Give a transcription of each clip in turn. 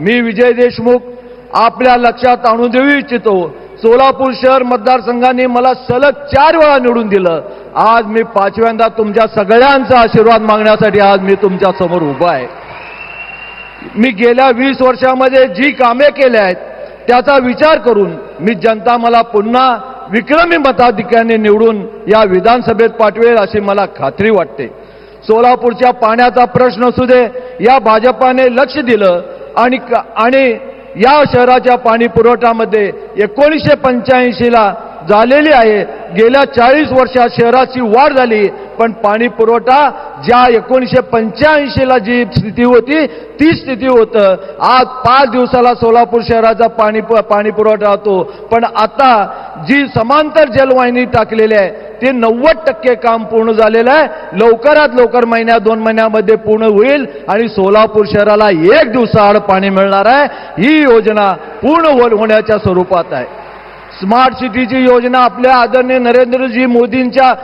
मी विजय देशमुख आपल्या लक्षात आणून देऊ इच्छितो, सोलापूर शहर मतदारसंघाने मला सलग 4 वेळा निवडून दिलं. आज मी 5व्यांदा तुमच्या सगळ्यांचा आशीर्वाद मागण्यासाठी आज मी तुमच्या समोर उभा आहे. मी गेल्या 20 वर्षामध्ये जी कामे केली आहेत त्याचा विचार करून मी जनता मला पुन्हा विक्रमी मताधिक्याने निवडून या विधानसभेत पाठवेल अशी मला खात्री वाटते. सोलापूरच्या पाण्याचा प्रश्न असू दे, या भाजपाने लक्ष दिलं आणि या शहराच्या पाणी पुरवठ्यामध्ये 1985ला झालेली आहे. गेल्या 40 वर्षात शहराची वाढ झाली, पण पाणी पुरवठा ज्या 1985ला जी स्थिती होती ती स्थिती होतं. आज 5 दिवसाला सोलापूर शहराचा पाणी पुरवठा होतो, पण आता जी समांतर जलवाहिनी टाकलेली आहे ते 90% काम पूर्ण झालेलं आहे. लवकरात लवकर महिन्यात 2 महिन्यामध्ये पूर्ण होईल आणि सोलापूर शहराला 1 दिवसाआड पाणी मिळणार आहे. ही योजना पूर्ण होण्याच्या स्वरूपात आहे. स्मार्ट सिटीची योजना आपल्या आदरणीय नरेंद्रजी मोदींच्या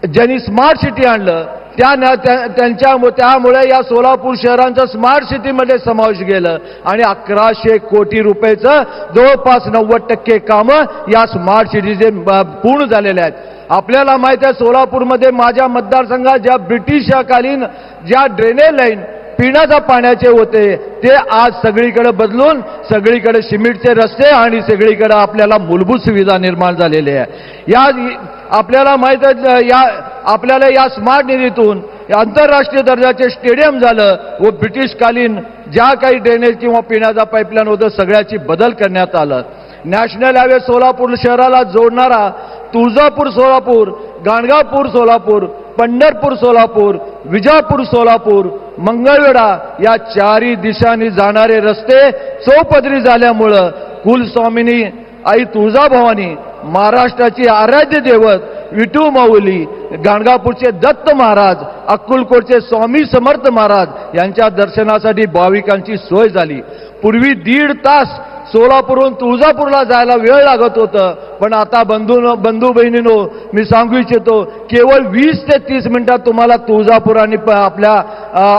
ज्यांनी स्मार्ट सिटी आणलं त्यामुळे या सोलापूर शहरांचं स्मार्ट सिटीमध्ये समावेश केलं आणि 1100 कोटी रुपयाचं जवळपास 90% कामं या स्मार्ट सिटीचे पूर्ण झालेले आहेत. आपल्याला माहिती आहे सोलापूरमध्ये माझ्या मतदारसंघात ज्या ब्रिटिशकालीन ज्या ड्रेनेज लाईन पिण्याच्या पाण्याचे होते ते आज सगळीकडे बदलून सगळीकडे सिमेंटचे रस्ते आणि सगळीकडे आपल्याला मूलभूत सुविधा निर्माण झालेल्या आहे. या आपल्याला माहित आहे आपल्याला या स्मार्ट निधीतून आंतरराष्ट्रीय दर्जाचे स्टेडियम झालं व ब्रिटिशकालीन ज्या काही ड्रेनेज किंवा पिण्याचा पाईपलाईन होतं सगळ्याची बदल करण्यात आलं. नॅशनल हायवे सोलापूर शहराला जोडणारा तुळजापूर सोलापूर, गाणगापूर सोलापूर, पंढरपूर सोलापूर, विजापूर सोलापूर, मंगळवेढा या 4ही दिशांनी जाणारे रस्ते चौपदरी झाल्यामुळं कुलस्वामिनी आई तुळजाभवानी, महाराष्ट्राची आराध्य दैवत विठू माऊली, गाणगापूरचे दत्त महाराज, अक्कलकोटचे स्वामी समर्थ महाराज यांच्या दर्शनासाठी भाविकांची सोय झाली. पूर्वी 1.5 तास सोलापूरहून तुळजापूरला जायला वेळ लागत होतं, पण आता बंधू बहिणींनो मी सांगू इच्छितो केवळ 20 ते 30 मिनिटात तुम्हाला तुळजापूर आणि आपल्या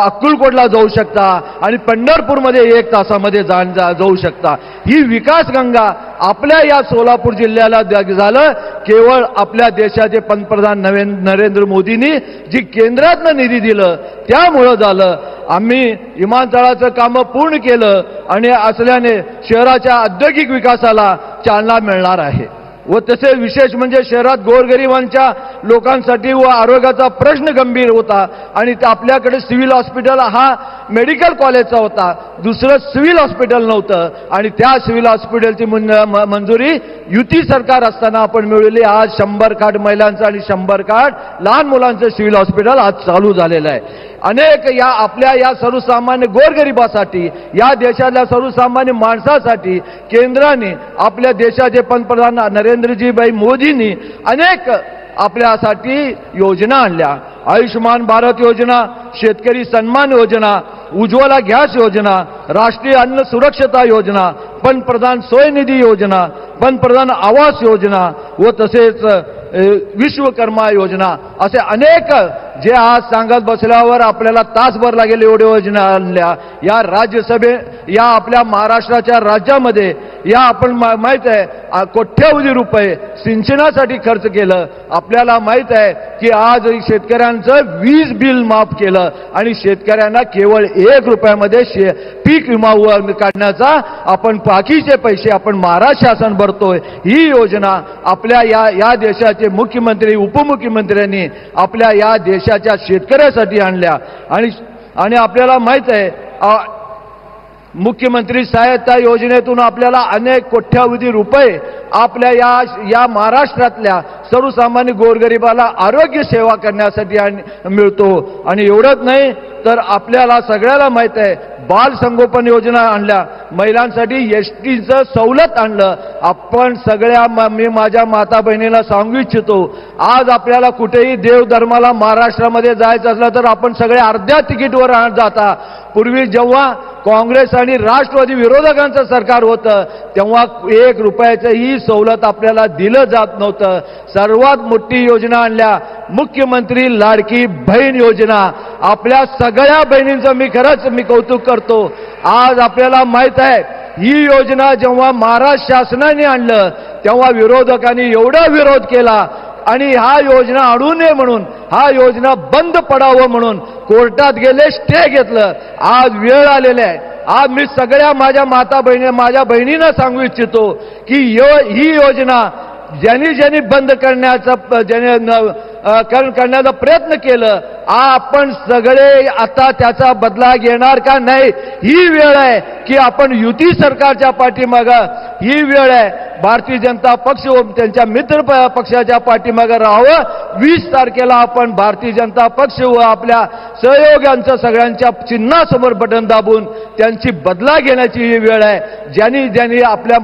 अक्कलकोटला जाऊ शकता आणि पंढरपूरमध्ये 1 तासामध्ये जाऊ शकता. ही विकास गंगा आपल्या या सोलापूर जिल्ह्याला झालं केवळ आपल्या देशाचे पंतप्रधान नरेंद्र मोदींनी जी केंद्रातनं निधी दिलं त्यामुळं झालं. आम्ही विमानतळाचं कामं पूर्ण केलं आणि असल्याने शहराच्या औद्योगिक विकासाला चालना मिळणार आहे. व तसे विशेष म्हणजे शहरात गोरगरिबांच्या लोकांसाठी व आरोग्याचा प्रश्न गंभीर होता आणि आपल्याकडे सिव्हिल हॉस्पिटल हा मेडिकल कॉलेजचा होता, दुसरं सिव्हिल हॉस्पिटल नव्हतं आणि त्या सिव्हिल हॉस्पिटलची मंजुरी युती सरकार असताना आपण मिळवली. आज 100 खाट महिलांचं आणि 100 खाट लहान मुलांचं सिव्हिल हॉस्पिटल आज चालू झालेलं आहे. अनेक आपल्या या सर्वसामान्य गोरगरिबासाठी या देशातल्या सर्वसामान्य माणसासाठी केंद्राने आपल्या देशाचे पंतप्रधान नरेंद्रजीभाई मोदींनी अनेक आपल्यासाठी योजना आणल्या. आयुष्यमान भारत योजना, शेतकरी सन्मान योजना, उज्ज्वला गॅस योजना, राष्ट्रीय अन्न सुरक्षता योजना, पंतप्रधान सोयनिधी योजना, पंतप्रधान आवास योजना व तसेच विश्वकर्मा योजना असे अनेक जे आज सांगत बसल्यावर आपल्याला तासभर लागेल एवढ्या योजना आणल्या. या राज्यसभे या आपल्या महाराष्ट्राच्या राज्यामध्ये या आपण माहित आहे कोट्यवधी रुपये सिंचनासाठी खर्च केलं. आपल्याला माहित आहे की आज शेतकऱ्यांचं वीज बिल माफ केलं आणि शेतकऱ्यांना केवळ 1 रुपयामध्ये पीक विमा काढण्याचा आपण बाकीचे पैसे आपण महाराष्ट्र शासन भरतोय. ही योजना आपल्या या देशाचे मुख्यमंत्री उपमुख्यमंत्र्यांनी आपल्या या देशाच्या शेतकऱ्यासाठी आणल्या आणि आपल्याला माहित आहे मुख्यमंत्री सहायता योजनेतून आपल्याला अनेक कोट्यावधी रुपये आपल्या या महाराष्ट्रातल्या सर्वसामान्य गोरगरिबाला आरोग्य सेवा करण्यासाठी मिळतो. आणि एवढंच नाही तर आपल्याला सगळ्याला माहित आहे बाल संगोपन योजना आणल्या, महिलांसाठी एसटीचं सवलत आणलं. आपण सगळ्या मी माझ्या माता बहिणीला सांगू इच्छितो आज आपल्याला कुठेही देवधर्माला महाराष्ट्रामध्ये जायचं असलं तर आपण सगळे अर्ध्या तिकीटवर जाता. पूर्वी जेव्हा काँग्रेस आणि राष्ट्रवादी विरोधकांचं सरकार होतं तेव्हा 1 रुपयाचंही सवलत आपल्याला दिलं जात नव्हतं. सर्वात मोठी योजना आणल्या मुख्यमंत्री लाडकी बहीण योजना आपल्या सगळ्या बहिणींचं मी खरंच कौतुक करतो. आज आपल्याला माहित आहे ही योजना जेव्हा महाराष्ट्र शासनाने आणलं तेव्हा विरोधकांनी एवढा विरोध केला आणि हा योजना आणू नये म्हणून, हा योजना बंद पडावं म्हणून कोर्टात गेले, स्टे घेतलं. आज वेळ आलेली आहे. आज मी सगळ्या माझ्या बहिणींना सांगू इच्छितो की ही योजना ज्यांनी बंद करण्याचा करण्याचा प्रयत्न केलं, आपण सगळे आता त्याचा बदला घेणार का नाही? ही वेळ आहे की आपण युती सरकारच्या पाठीमागं, ही वेळ आहे भारतीय जनता पक्ष त्यांच्या मित्र पक्षाच्या पाठीमागं राहावं. 20 तारखेला आपण भारतीय जनता पक्ष व आपल्या सहयोग्यांचं सगळ्यांच्या चिन्हासमोर बटन दाबून त्यांची बदला घेण्याची ही वेळ आहे. ज्यांनी आपल्या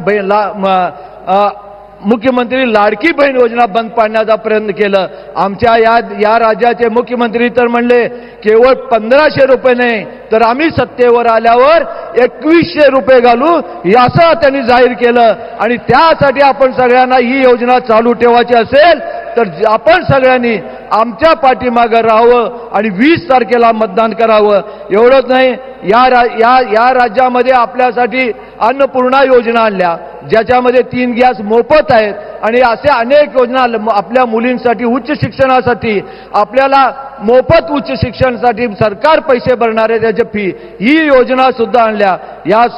मुख्यमंत्री लाडकी बहीण योजना बंद पाडण्याचा प्रयत्न केला. आमच्या या राज्याचे मुख्यमंत्री तर म्हणले केवळ 1500 रुपये नाही तर आम्ही सत्तेवर आल्यावर 2100 रुपये घालू असं त्यांनी जाहीर केलं. आणि त्यासाठी आपण सगळ्यांना ही योजना चालू ठेवायची असेल तर आपण सगळ्यांनी आमच्या पाठीमागं राहावं आणि 20 तारखेला मतदान करावं. एवढंच नाही, या राज्यामध्ये आपल्यासाठी अन्नपूर्णा योजना आणल्या ज्याच्यामध्ये 3 गॅस मोफत आहेत आणि असे अनेक योजना आपल्या मुलींसाठी उच्च शिक्षणासाठी आपल्याला मोफत उच्च शिक्षणासाठी सरकार पैसे भरणार आहे त्याची फी, ही योजना सुद्धा आणल्या. या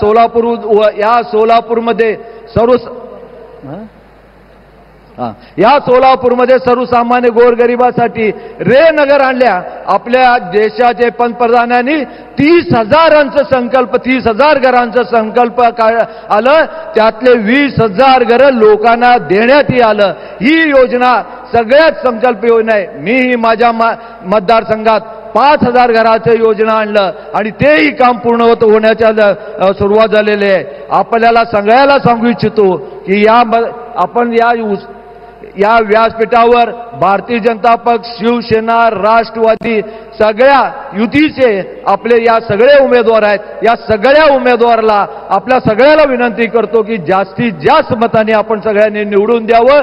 सोलापूरमध्ये सर्वसामान्य गोरगरिबासाठी नगर आणल्या. आपल्या देशाचे पंतप्रधानांनी 30,000 घरांचा संकल्प आलं, त्यातले 20,000 घरं लोकांना देण्यातही आलं. ही योजना सगळ्यात संकल्प योजना आहे. मीही माझ्या मतदारसंघात 5,000 घराचं योजना आणलं आणि तेही काम पूर्ण होण्याच्या सुरुवात झालेली आहे. आपल्याला सगळ्याला सांगू इच्छितो की आपण या व्यासपीठावर भारतीय जनता पक्ष, शिवसेना, राष्ट्रवादी सगळ्या युतीचे आपले या सगळे उमेदवार आहेत. या सगळ्या उमेदवाराला आपल्या सगळ्याला विनंती करतो की जास्तीत जास्त मताने आपण सगळ्यांनी निवडून द्यावं.